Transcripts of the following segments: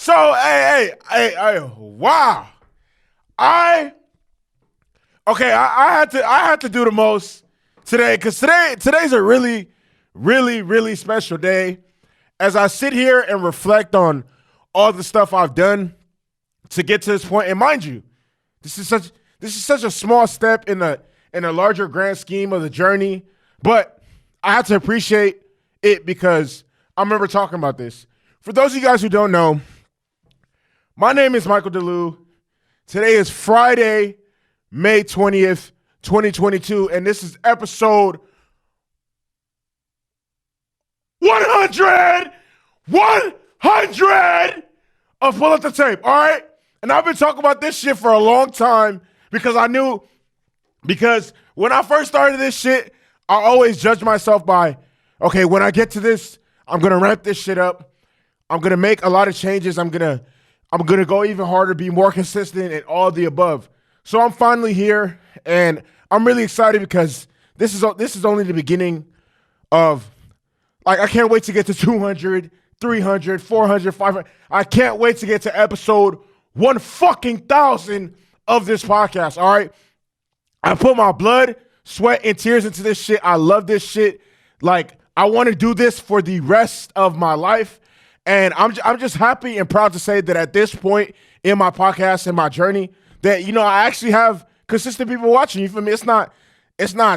So, hey, wow. I had to do the most today because today's a really, really, really special day. As I sit here and reflect on all the stuff I've done to get to this point, and mind you, this is such a small step in a larger grand scheme of the journey, but I have to appreciate it because I remember talking about this. For those of you guys who don't know, my name is Michael DeLu. Today is Friday, May 20th, 2022, and this is episode 100 of PullUpDaTape, all right? And I've been talking about this shit for a long time because when I first started this shit, I always judged myself by, okay, when I get to this, I'm going to ramp this shit up. I'm going to make a lot of changes. I'm going to go even harder, be more consistent, and all the above. So I'm finally here, and I'm really excited because this is only the beginning of, like, I can't wait to get to 200, 300, 400, 500. I can't wait to get to episode 1,000 of this podcast, all right? I put my blood, sweat, and tears into this shit. I love this shit. Like, I want to do this for the rest of my life. And I'm just happy and proud to say that at this point in my podcast and my journey that, you know, I actually have consistent people watching. You feel me? It's not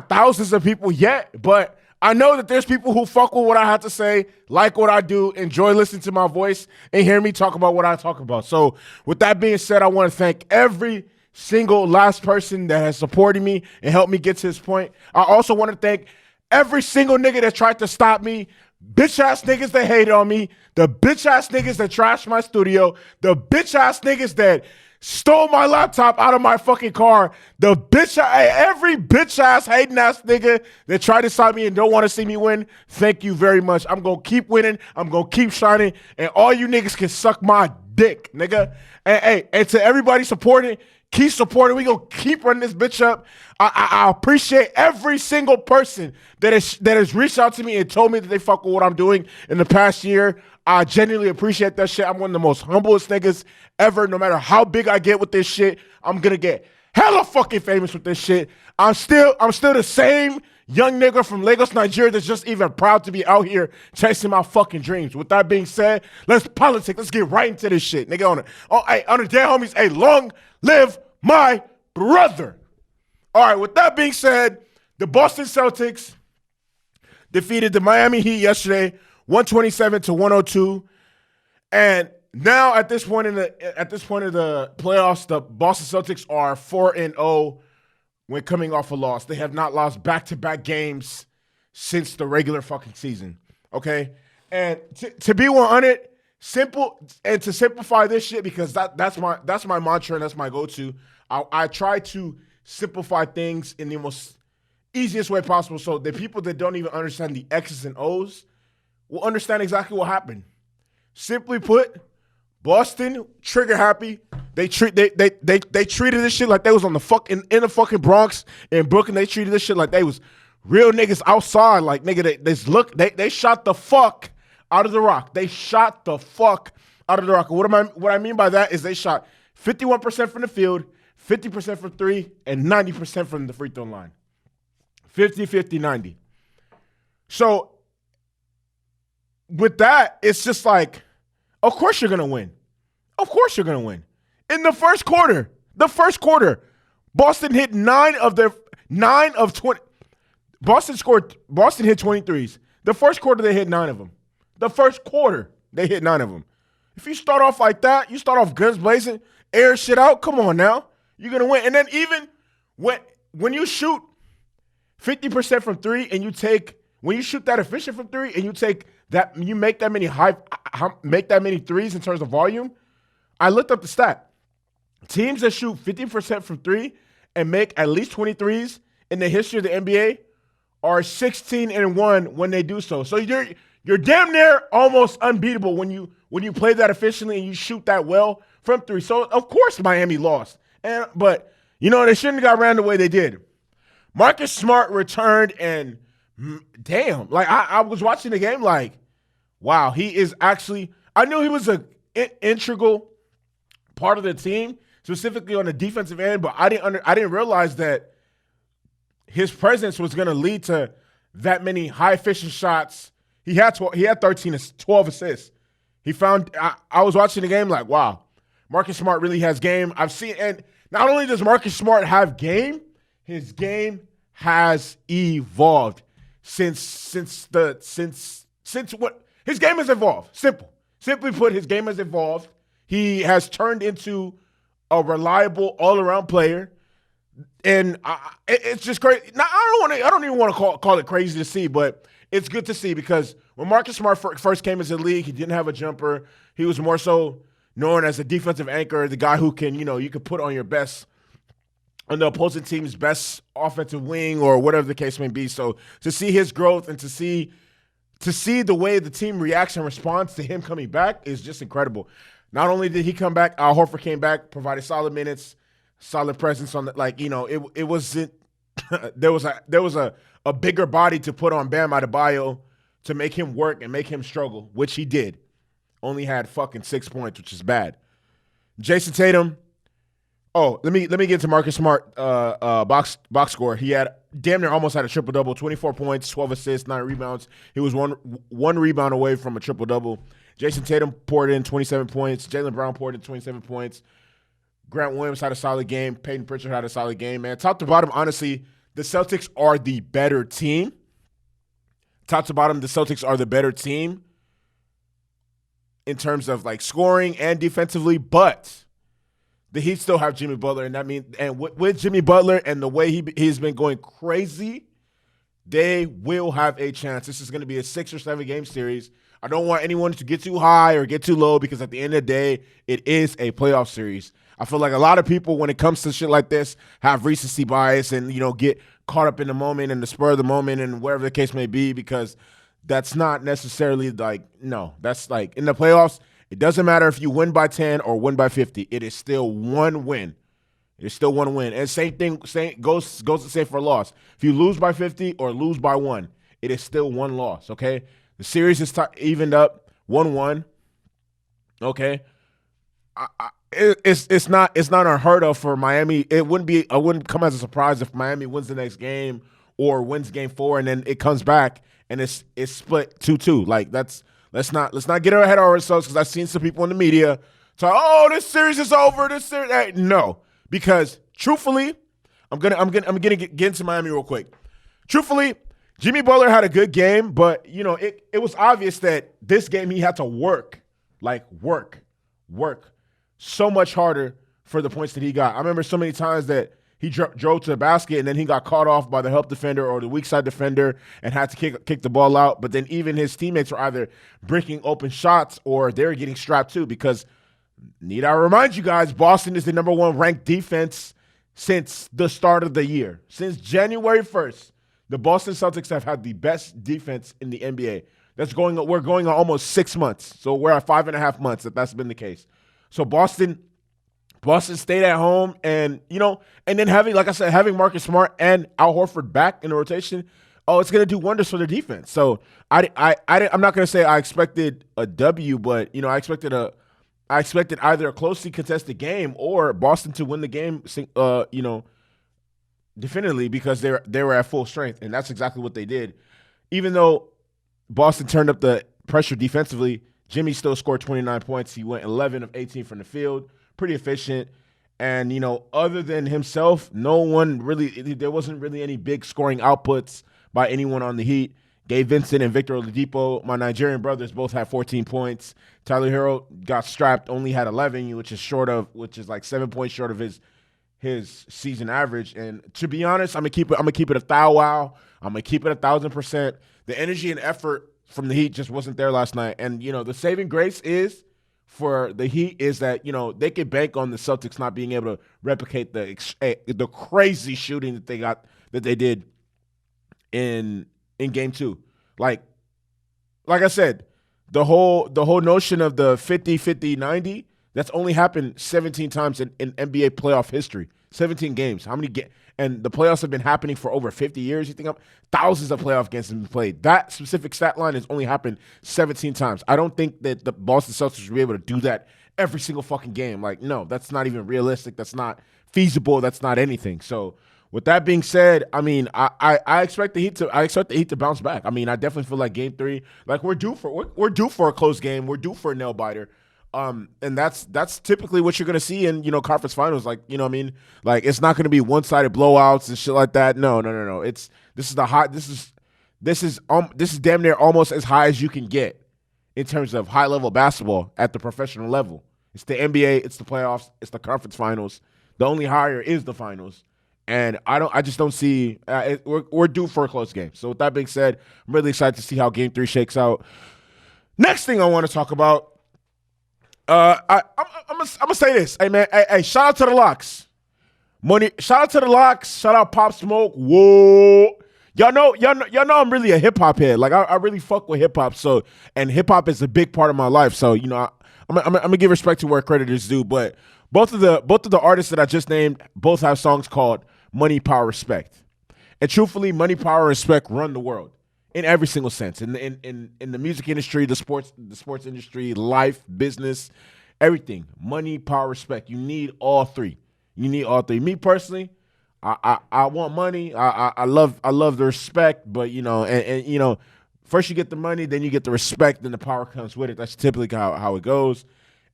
thousands of people yet, but I know that there's people who fuck with what I have to say, like what I do, enjoy listening to my voice, and hear me talk about what I talk about. So with that being said, I want to thank every single last person that has supported me and helped me get to this point. I also want to thank every single nigga that tried to stop me, bitch-ass niggas that hated on me, the bitch-ass niggas that trashed my studio, the bitch-ass niggas that stole my laptop out of my fucking car, every bitch-ass hating-ass nigga that tried to stop me and don't want to see me win, thank you very much. I'm going to keep winning. I'm going to keep shining, and all you niggas can suck my dick, nigga. And to everybody supporting, keep supporting. We gonna keep running this bitch up. I appreciate every single person that has reached out to me and told me that they fuck with what I'm doing in the past year. I genuinely appreciate that shit. I'm one of the most humblest niggas ever. No matter how big I get with this shit, I'm gonna get hella fucking famous with this shit. I'm still the same young nigga from Lagos, Nigeria that's just even proud to be out here chasing my fucking dreams. With that being said, let's politic. Let's get right into this shit, nigga. On the dead homies, hey, long live my brother. All right, with that being said, the Boston Celtics defeated the Miami Heat yesterday, 127-102. And now at this point in the playoffs, the Boston Celtics are 4-0 when coming off a loss. They have not lost back-to-back games since the regular fucking season. Okay? And to be 100, to simplify this shit, because that's my mantra and that's my go-to. I try to simplify things in the most easiest way possible so the people that don't even understand the X's and O's will understand exactly what happened. Simply put, Boston trigger happy. They treated this shit like they was on the in the fucking Bronx in Brooklyn. They treated this shit like they was real niggas outside. Like, nigga, they shot the fuck out of the rock. They shot the fuck out of the rock. What I mean by that is they shot 51% from the field, 50% from three, and 90% from the free throw line. 50, 50, 90. So with that, it's just like, of course you're gonna win. Of course you're gonna win. In the first quarter, Boston hit 9 of 20. Boston hit 23s. The first quarter, they hit 9 of them. The first quarter, they hit 9 of them. If you start off like that, you start off guns blazing, air shit out, come on now. You're going to win. And then even when you shoot 50% from three and when you shoot that efficient from three and you make that many threes in terms of volume, I looked up the stat. Teams that shoot 50% from three and make at least 23s in the history of the NBA are 16-1 when they do so. So you're damn near almost unbeatable when you play that efficiently and you shoot that well from three. So of course Miami lost. But you know, they shouldn't have got ran the way they did. Marcus Smart returned and damn, like I was watching the game like, wow, he is actually, I knew he was integral part of the team, specifically on the defensive end. But I didn't realize that his presence was going to lead to that many high efficient shots. He had 12 assists. I was watching the game like, wow, Marcus Smart really has game. And not only does Marcus Smart have game, his game has evolved since what his game has evolved. Simply put, his game has evolved. He has turned into a reliable all-around player. And it's just crazy. Now, I don't even want to call it crazy to see, but it's good to see because when Marcus Smart first came into the league, he didn't have a jumper. He was more so known as a defensive anchor, the guy who can, you could put on the opposing team's best offensive wing or whatever the case may be. So to see his growth and to see the way the team reacts and responds to him coming back is just incredible. Not only did he come back, Al Horford came back, provided solid minutes, solid presence on the it wasn't there was a bigger body to put on Bam Adebayo to make him work and make him struggle, which he did. Only had fucking 6 points, which is bad. Jason Tatum. Oh, let me get to Marcus Smart box score. He had damn near almost had a triple-double, 24 points, 12 assists, 9 rebounds. He was one rebound away from a triple-double. Jason Tatum poured in 27 points. Jaylen Brown poured in 27 points. Grant Williams had a solid game. Peyton Pritchard had a solid game, man. Top to bottom, honestly, the Celtics are the better team. Top to bottom, the Celtics are the better team in terms of scoring and defensively, but the Heat still have Jimmy Butler, and with Jimmy Butler and the way he's been going crazy, they will have a chance. This is going to be a 6 or 7 game series. I don't want anyone to get too high or get too low because at the end of the day, it is a playoff series. I feel like a lot of people, when it comes to shit like this, have recency bias and, get caught up in the moment and the spur of the moment and wherever the case may be, because that's not necessarily no. That's in the playoffs, it doesn't matter if you win by 10 or win by 50. It is still one win. It's still one win. And same goes the same for a loss. If you lose by 50 or lose by 1, it is still one loss, okay? The series is evened up 1-1, okay? It's not unheard of for Miami. I wouldn't come as a surprise if Miami wins the next game or wins game 4 and then it comes back and it's split 2-2. Let's not get ahead of ourselves because I've seen some people in the media talk, oh, this series is over. No, because truthfully, I'm gonna get into Miami real quick. Truthfully, Jimmy Butler had a good game, but it was obvious that this game he had to work so much harder for the points that he got. I remember so many times that he drove to the basket and then he got caught off by the help defender or the weak side defender and had to kick the ball out. But then even his teammates were either breaking open shots or they were getting strapped too, because need I remind you guys, Boston is the number 1 ranked defense since the start of the year. Since January 1st, the Boston Celtics have had the best defense in the NBA. We're going on almost 6 months. So we're at 5.5 months that's been the case. So Boston stayed at home, and and then having Marcus Smart and Al Horford back in the rotation, it's going to do wonders for their defense. So I'm not going to say I expected a W, but I expected either a closely contested game or Boston to win the game, definitively, because they were at full strength, and that's exactly what they did. Even though Boston turned up the pressure defensively, Jimmy still scored 29 points. He went 11 of 18 from the field, pretty efficient. And, other than himself, there wasn't really any big scoring outputs by anyone on the Heat. Gabe Vincent and Victor Oladipo, my Nigerian brothers, both had 14 points. Tyler Hero got strapped, only had 11, which is like 7 points short of his season average. And to be honest, I'm gonna keep it a thou wow. I'm gonna keep it 1,000%. The energy and effort from the Heat just wasn't there last night. And the saving grace is for the Heat is that they could bank on the Celtics not being able to replicate the crazy shooting that they did in game 2. Like I said, the whole notion of the 50-50-90, that's only happened 17 times in NBA playoff history. 17 games. How many and the playoffs have been happening for over 50 years. You think thousands of playoff games have been played. That specific stat line has only happened 17 times. I don't think that the Boston Celtics will be able to do that every single fucking game. Like, no, that's not even realistic. That's not feasible. That's not anything. So with that being said, I mean, I expect the Heat to bounce back. I mean, I definitely feel like Game 3, like we're due for a close game. We're due for a nail biter. And that's typically what you're gonna see in conference finals. Like, you know what I mean? Like, it's not gonna be one-sided blowouts and shit like that. No. This is damn near almost as high as you can get in terms of high level basketball at the professional level. It's the NBA, it's the playoffs, it's the conference finals. The only higher is the finals. And I just don't see we're due for a close game. So with that being said, I'm really excited to see how Game 3 shakes out. Next thing I want to talk about, I'm gonna say this. Hey man, hey, shout out to the Locks. Shout out to the Locks. Shout out Pop Smoke. Whoa. Y'all know I'm really a hip hop head. Like I really fuck with hip hop. So, and hip hop is a big part of my life. So, I'm gonna give respect to where credit is due. But both of the artists that I just named both have songs called Money, Power, Respect. And truthfully, money, power, respect run the world in every single sense. In the music industry, the sports industry, life, business, everything. Money, power, respect. You need all three. Me personally, I want money. I love the respect, but first you get the money, then you get the respect, then the power comes with it. That's typically how it goes.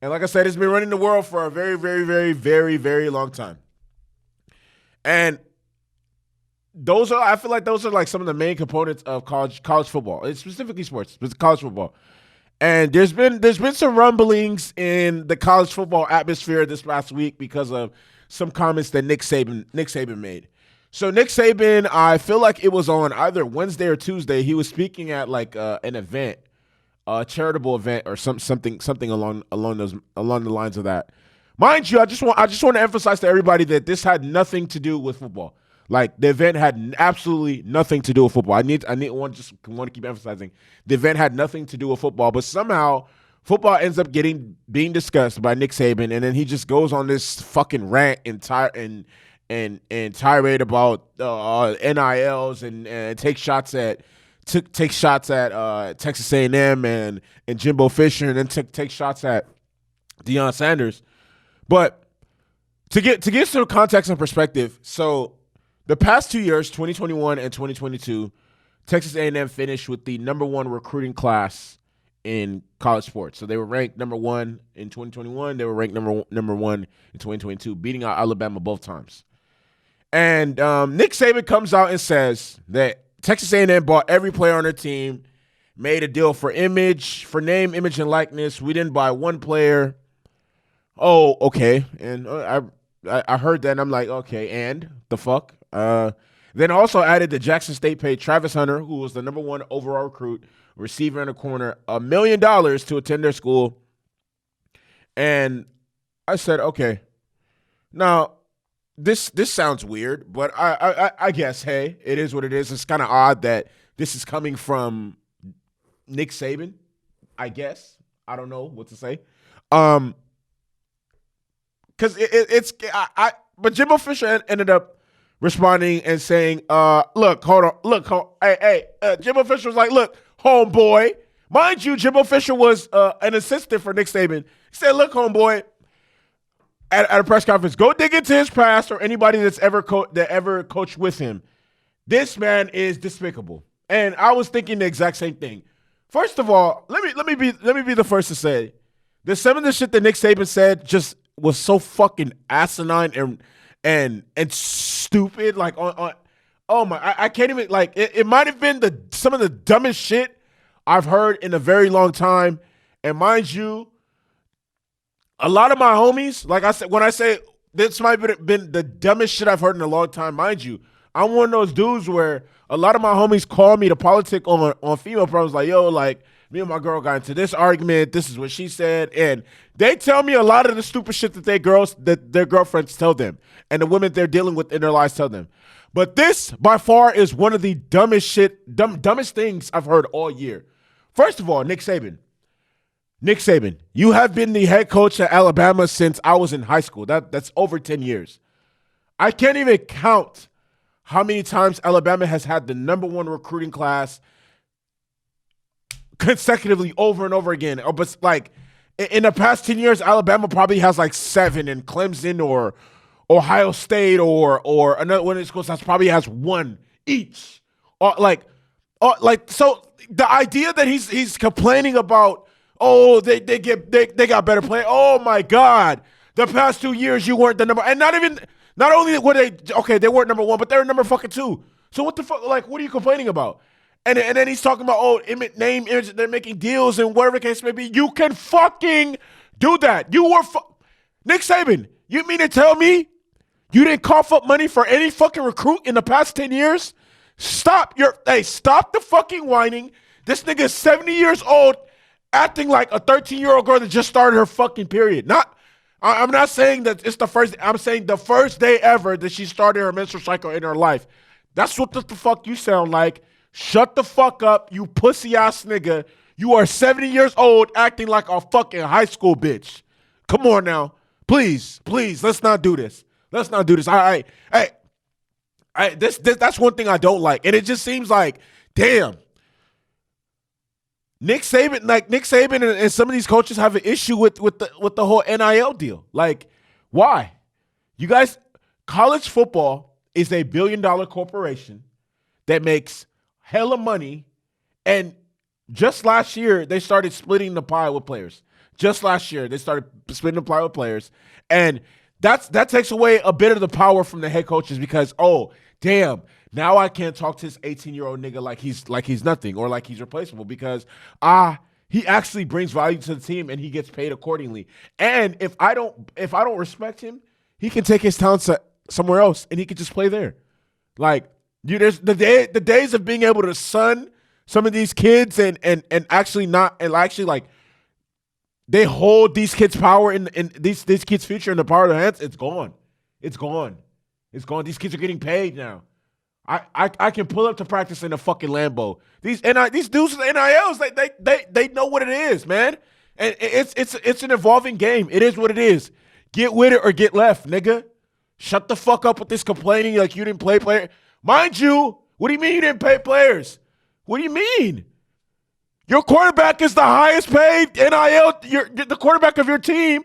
And like I said, it's been running the world for a very, very, very, very, very long time. And I feel like those are like some of the main components of college football. It's specifically sports, but it's college football. And there's been some rumblings in the college football atmosphere this last week because of some comments that Nick Saban made. So Nick Saban, I feel like it was on either Wednesday or Tuesday. He was speaking at like an event, a charitable event or something along the lines of that. Mind you, I just want to emphasize to everybody that this had nothing to do with football. Like, the event had absolutely nothing to do with football. I want to keep emphasizing the event had nothing to do with football, but somehow football ends up being discussed by Nick Saban, and then he just goes on this fucking rant and tirade about NILs and takes shots at Texas A&M and Jimbo Fisher, and then take shots at Deion Sanders. But to give some context and perspective, so the past 2 years, 2021 and 2022, Texas A&M finished with the number one recruiting class in college sports. So they were ranked number one in 2021. They were ranked number one in 2022, beating out Alabama both times. And Nick Saban comes out and says that Texas A&M bought every player on their team, made a deal for name, image, and likeness. We didn't buy one player. Oh, okay. And I heard that, and I'm like, okay, and the fuck? Then also added that Jackson State paid Travis Hunter, who was the number one overall recruit, receiver in the corner, $1 million to attend their school. And I said, okay. Now, this sounds weird, but I guess, hey, it is what it is. It's kind of odd that this is coming from Nick Saban, I guess. I don't know what to say. Because but Jimbo Fisher ended up responding and saying, look, hold on, hey, Jimbo Fisher was like, look, homeboy. Mind you, Jimbo Fisher was an assistant for Nick Saban. He said, look, homeboy, at a press conference, go dig into his past or anybody that's ever coached with him. This man is despicable. And I was thinking the exact same thing. First of all, let me be the first to say that some of the shit that Nick Saban said just was so fucking asinine and stupid. Like I can't even, like, it might have been some of the dumbest shit I've heard in a very long time. And mind you, a lot of my homies, like I said, when I say this might have been the dumbest shit I've heard in a long time, mind you, I'm one of those dudes where a lot of my homies call me to politic on female problems, like, yo, like, me and my girl got into this argument, this is what she said, and they tell me a lot of the stupid shit that their girlfriends tell them, and the women they're dealing with in their lives tell them. But this, by far, is one of the dumbest things I've heard all year. First of all, Nick Saban, you have been the head coach at Alabama since I was in high school. That's over 10 years. I can't even count how many times Alabama has had the number one recruiting class consecutively over and over again. But like in the past 10 years, Alabama probably has like 7, and Clemson or Ohio State or another one of the schools that probably has 1 each. So the idea that he's complaining about, oh, they got better play. Oh my God. The past 2 years you weren't the number, and not only were they weren't number 1, but they were number fucking 2. So what the fuck, like, what are you complaining about? And then he's talking about, oh, name, image, they're making deals and whatever the case may be. You can fucking do that. You were Nick Saban, you mean to tell me you didn't cough up money for any fucking recruit in the past 10 years? Stop the fucking whining. This nigga is 70 years old acting like a 13-year-old girl that just started her fucking period. I'm not saying that it's the first. I'm saying the first day ever that she started her menstrual cycle in her life. That's what the fuck you sound like. Shut the fuck up, you pussy-ass nigga. You are 70 years old acting like a fucking high school bitch. Come on now. Please, let's not do this. Let's not do this. That's one thing I don't like. And it just seems like, damn. Nick Saban and some of these coaches have an issue with the whole NIL deal. Like, why? You guys, college football is a $1 billion corporation that makes hella money, and just last year they started splitting the pie with players. Just last year they started splitting the pie with players, and that takes away a bit of the power from the head coaches because, oh damn, now I can't talk to this 18-year-old nigga like he's nothing or like he's replaceable because he actually brings value to the team and he gets paid accordingly. And if I don't respect him, he can take his talents somewhere else and he can just play there. Like, there's the days of being able to sun some of these kids and actually like they hold these kids' power in these kids' future in the power of their hands. It's gone. It's gone. These kids are getting paid now. I can pull up to practice in a fucking Lambo. These dudes with NILs, they know what it is, man. And it's an evolving game. It is what it is. Get with it or get left, nigga. Shut the fuck up with this complaining like you didn't play player. Mind you, what do you mean you didn't pay players? What do you mean? Your quarterback is the highest paid NIL. The quarterback of your team,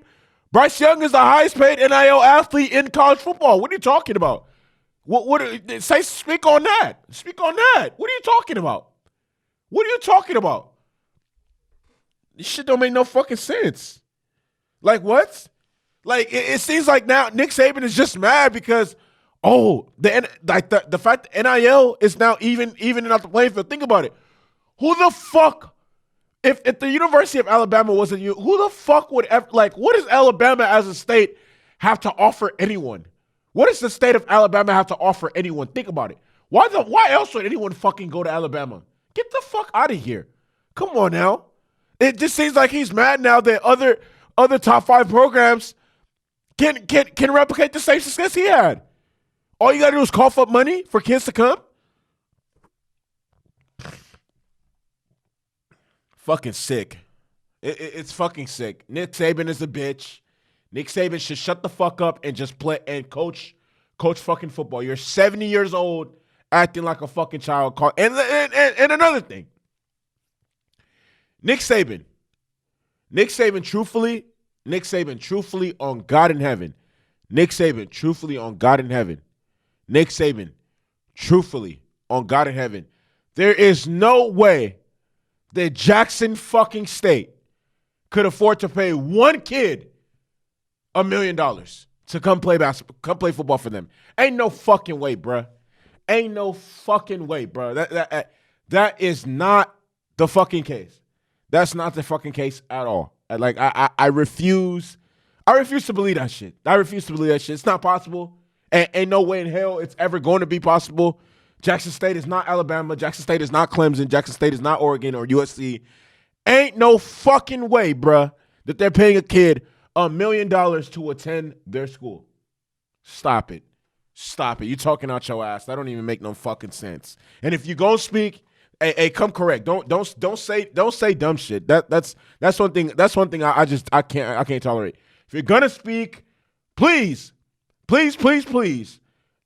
Bryce Young, is the highest paid NIL athlete in college football. What are you talking about? Speak on that. Speak on that. What are you talking about? What are you talking about? This shit don't make no fucking sense. Like, what? Like, it seems like now Nick Saban is just mad because, the fact that NIL is now evening out the playing field. Think about it. Who the fuck, if the University of Alabama wasn't you, who the fuck would ever, like, what does Alabama as a state have to offer anyone? What does the state of Alabama have to offer anyone? Think about it. Why else would anyone fucking go to Alabama? Get the fuck out of here. Come on now. It just seems like he's mad now that other top 5 programs can replicate the same success he had. All you gotta do is cough up money for kids to come. Fucking sick. It's fucking sick. Nick Saban is a bitch. Nick Saban should shut the fuck up and just play and coach fucking football. You're 70 years old acting like a fucking child. And another thing. Nick Saban truthfully on God in heaven. Nick Saban truthfully on God in heaven. There is no way that Jackson fucking State could afford to pay one kid $1 million to come play football for them. Ain't no fucking way, bruh. That is not the fucking case. That's not the fucking case at all. Like, I refuse to believe that shit. It's not possible. Ain't no way in hell it's ever going to be possible. Jackson State is not Alabama. Jackson State is not Clemson. Jackson State is not Oregon or USC. Ain't no fucking way, bruh, that they're paying a kid $1 million to attend their school. Stop it. You talking out your ass. That don't even make no fucking sense. And if you gonna speak, hey, come correct. Don't say dumb shit. That's one thing. That's one thing I can't tolerate. If you're gonna speak, please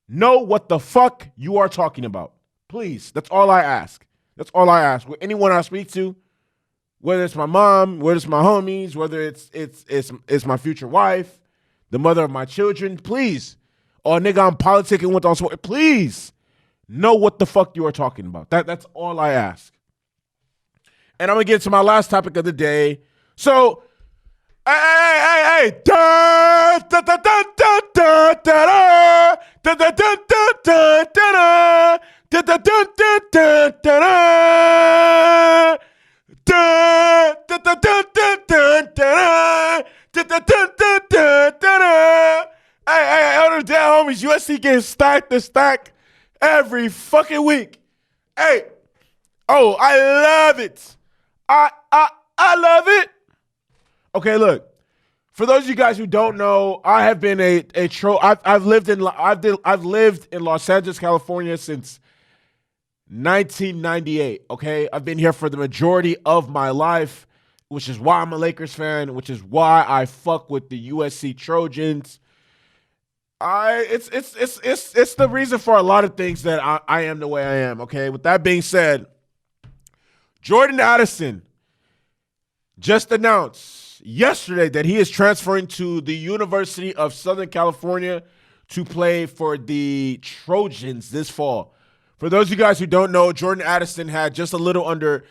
know what the fuck you are talking about. Please. That's all I ask. That's all I ask. With anyone I speak to, whether it's my mom, whether it's my homies, whether it's my future wife, the mother of my children, please. Or nigga, I'm politicking with on sport. Please know what the fuck you are talking about. That's all I ask. And I'm gonna get to my last topic of the day. So, hey. Hey, other day, homies, USC getting stacked to stack every fucking week. Hey, oh, I love it. I love it. Okay, look. For those of you guys who don't know, I have been I've lived in Los Angeles, California since 1998. Okay, I've been here for the majority of my life, which is why I'm a Lakers fan, which is why I fuck with the USC Trojans. It's the reason for a lot of things that I am the way I am. Okay, with that being said, Jordan Addison just announced yesterday that he is transferring to the University of Southern California to play for the Trojans this fall. For those of you guys who don't know, Jordan Addison had just a little under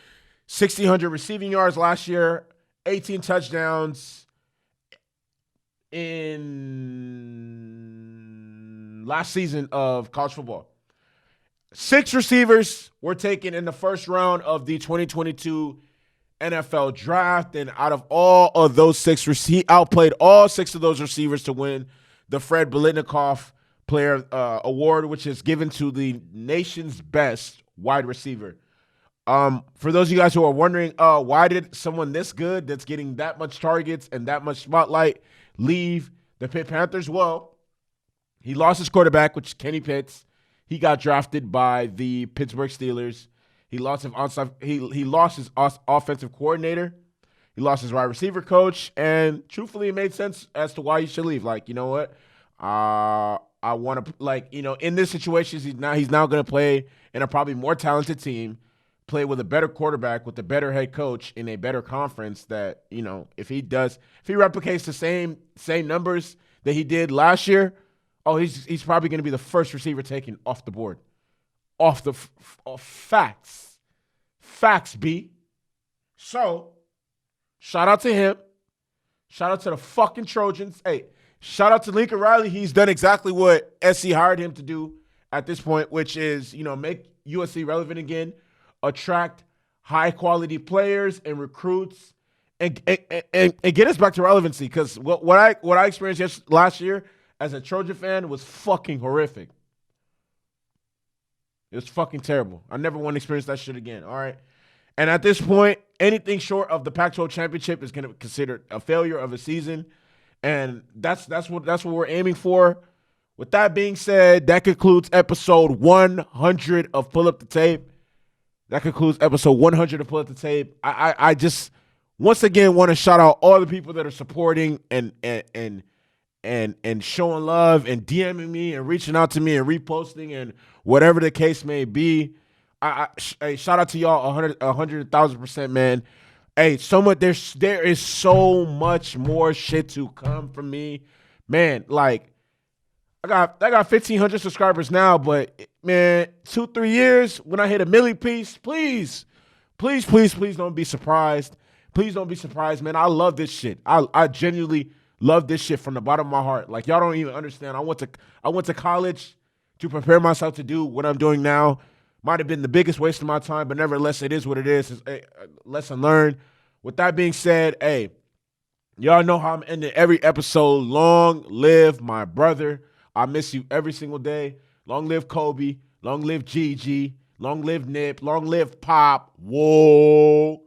1,600 receiving yards last year, 18 touchdowns in last season of college football. 6 receivers were taken in the first round of the 2022 NFL draft, and out of all of those 6, he outplayed all 6 of those receivers to win the Fred Biletnikoff Player Award, which is given to the nation's best wide receiver. For those of you guys who are wondering, why did someone this good that's getting that much targets and that much spotlight leave the Pitt Panthers? Well, he lost his quarterback, which is Kenny Pitts. He got drafted by the Pittsburgh Steelers. He lost his offensive coordinator. He lost his wide receiver coach, and truthfully, it made sense as to why he should leave. Like, you know what? I want to, like, you know, in this situation, he's now going to play in a probably more talented team, play with a better quarterback, with a better head coach in a better conference. That, you know, if he replicates the same numbers that he did last year, he's probably going to be the first receiver taken off the board. Off facts. Facts, B. So, shout out to him. Shout out to the fucking Trojans. Hey, shout out to Lincoln Riley. He's done exactly what SC hired him to do at this point, which is, you know, make USC relevant again, attract high-quality players and recruits, and get us back to relevancy. Because what I experienced last year as a Trojan fan was fucking horrific. It was fucking terrible. I never want to experience that shit again, all right? And at this point, anything short of the Pac-12 championship is going to be considered a failure of a season, and that's what we're aiming for. With that being said, that concludes episode 100 of Pull Up the Tape. That concludes episode 100 of Pull Up the Tape. I just once again want to shout out all the people that are supporting and showing love and DMing me and reaching out to me and reposting and whatever the case may be. Hey, shout out to y'all 100,000%, man. Hey, so much. There is so much more shit to come from me, man. Like, I got 1,500 subscribers now, but man, 2-3 years when I hit a million piece, please don't be surprised. Please don't be surprised, man. I love this shit. I genuinely love this shit from the bottom of my heart. Like, y'all don't even understand. I went to college to prepare myself to do what I'm doing now. Might have been the biggest waste of my time, but nevertheless, it is what it is. It's a lesson learned. With that being said, hey, y'all know how I'm ending every episode. Long live my brother. I miss you every single day. Long live Kobe. Long live Gigi. Long live Nip. Long live Pop. Whoa.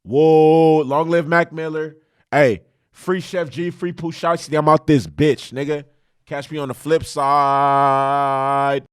Long live Mac Miller. Hey, free Chef G, free Pooh Shiesty. I'm out this bitch, nigga. Catch me on the flip side.